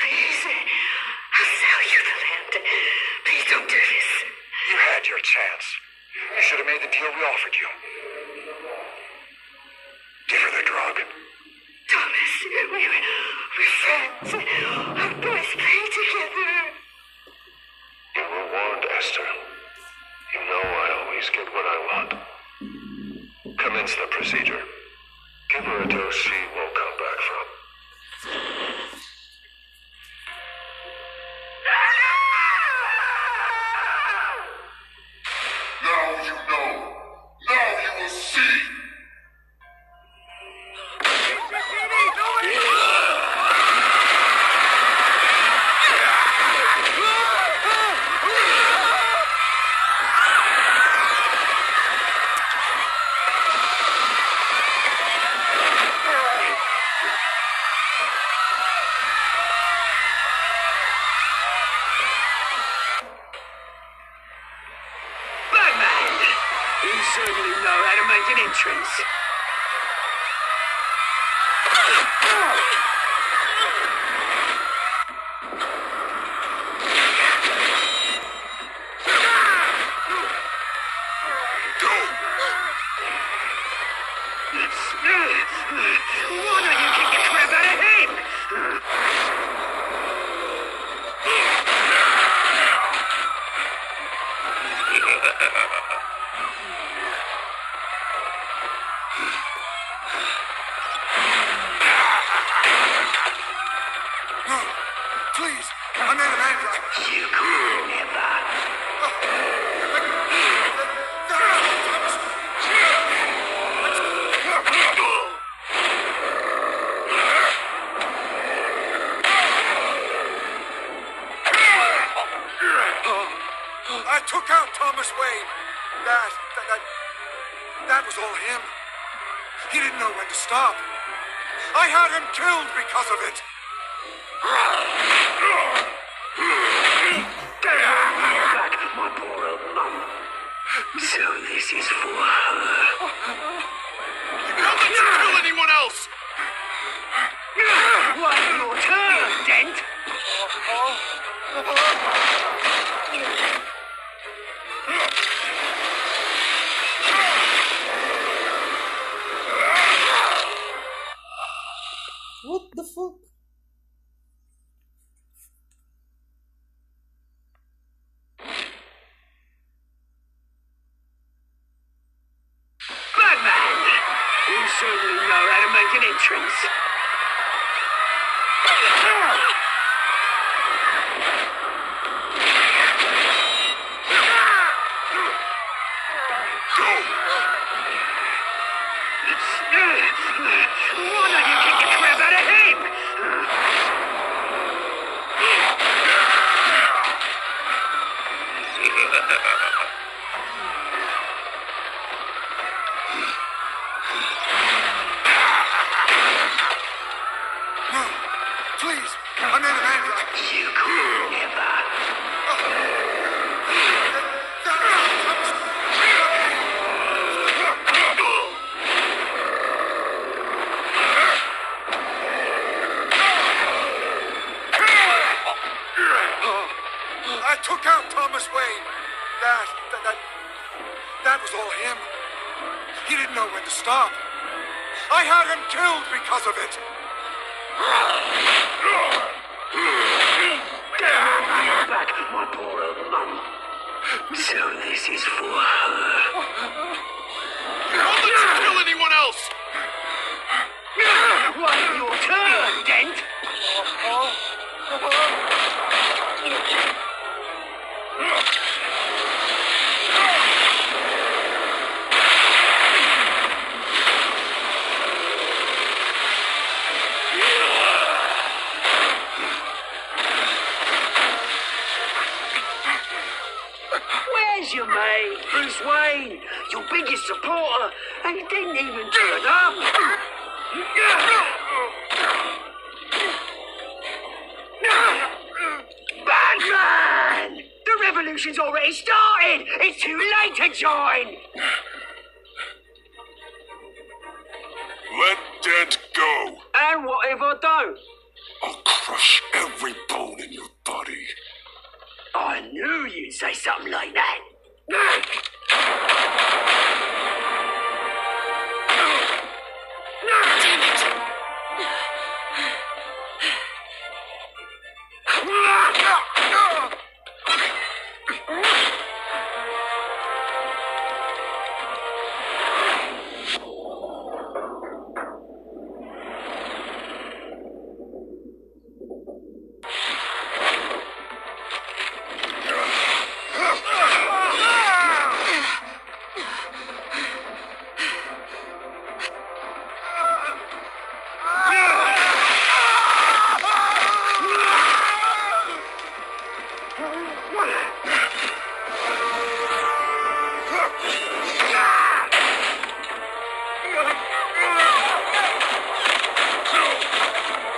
Please, I'll sell you the land. Please don't do this. You had your chance. You should have made the deal we offered you. Give her the drug. Thomas, we're friends. Our boys play together. You were warned, Esther. You know I always get what I want. Commence the procedure. Give her a dose she won't come back from. Now you know. Now you will see. You certainly know how to make an entrance. Why don't you kick the crap out of him? No, please. I made an android. You could never. I took out Thomas Wayne. That was all him. He didn't know when to stop. I had him killed because of it. Back, my poor old mum. So this is for her. You don't let him kill anyone else. Wait your turn, Dent. What the fuck? Batman! You certainly know how to make an entrance. Why don't you kick the crap out of him? No, please. I made a man drop. You could never. I took out Thomas Wayne. That was all him. He didn't know when to stop. I had him killed because of it. Back, my poor old mum. So this is for her. Don't let you kill anyone else. Wait your turn, Dent. Where's your mate, Bruce Wayne? Your biggest supporter, and he didn't even turn up. Batman! The revolution's already started! It's too late to join! Let Dent go. And what if I don't? I'll crush every bone in your body. I knew you'd say something like that.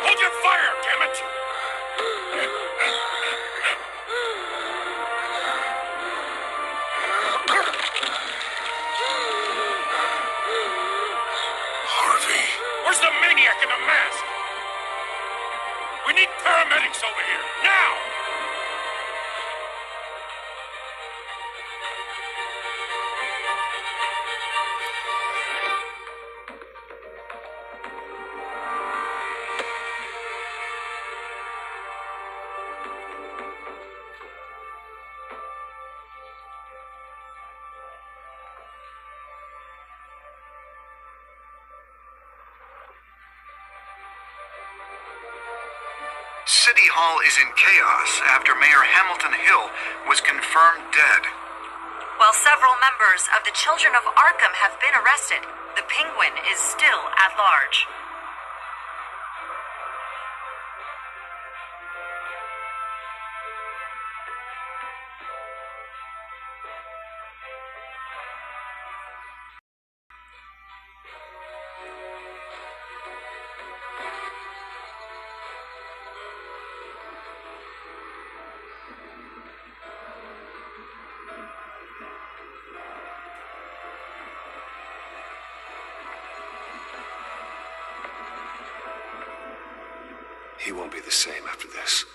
Hold your fire, damn it! Harvey. Where's the maniac in the mask? We need paramedics over here, now! City Hall is in chaos after Mayor Hamilton Hill was confirmed dead. While several members of the Children of Arkham have been arrested, the Penguin is still at large. He won't be the same after this.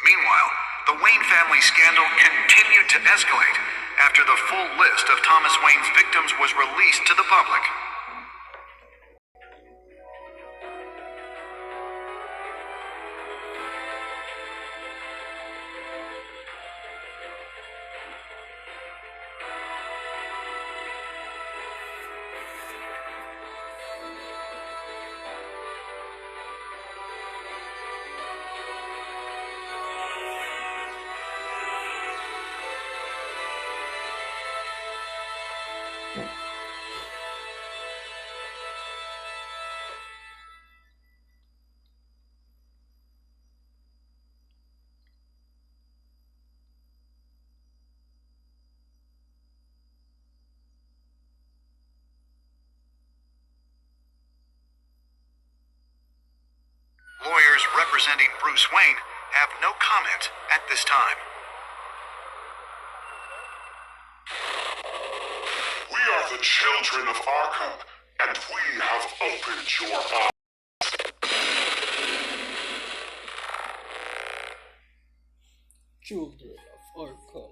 Meanwhile, the Wayne family scandal continued to escalate after the full list of Thomas Wayne's victims was released to the public. Lawyers representing Bruce Wayne have no comment at this time. We are the children of Arkham, and we have opened your eyes. Children of Arkham.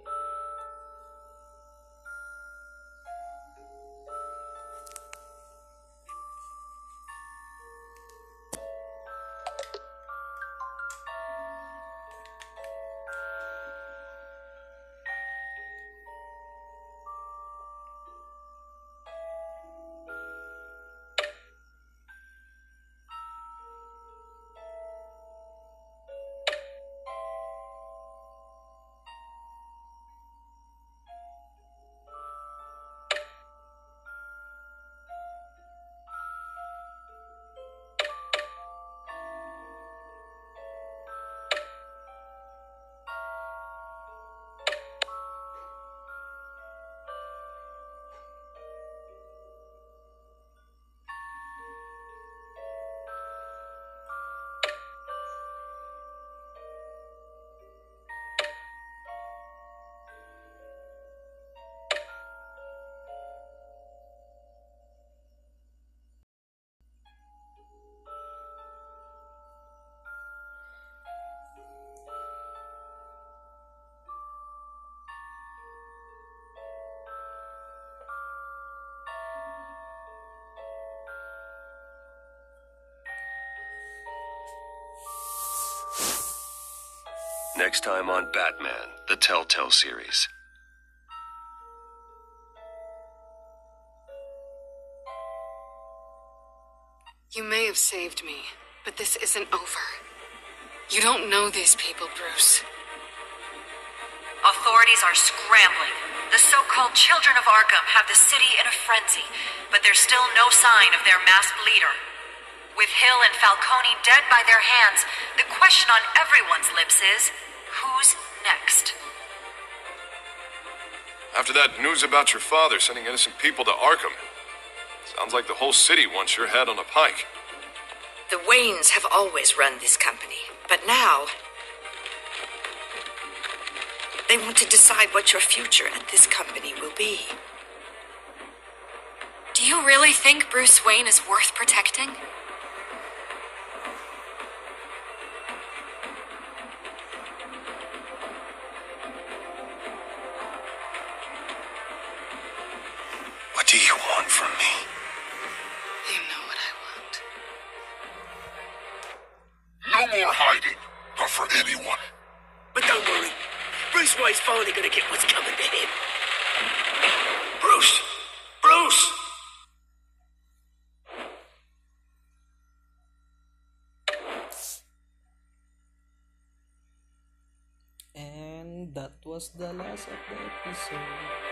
Next time on Batman, the Telltale series. You may have saved me, but this isn't over. You don't know these people, Bruce. Authorities are scrambling. The so-called Children of Arkham have the city in a frenzy, but there's still no sign of their masked leader. With Hill and Falcone dead by their hands, the question on everyone's lips is, who's next? After that news about your father sending innocent people to Arkham, sounds like the whole city wants your head on a pike. The Waynes have always run this company, but now they want to decide what your future at this company will be. Do you really think Bruce Wayne is worth protecting? What do you want from me? You know what I want. No more hiding, not for anyone. But don't worry. Bruce Wayne's finally gonna get what's coming to him. Bruce! Bruce! And that was the last of the episode.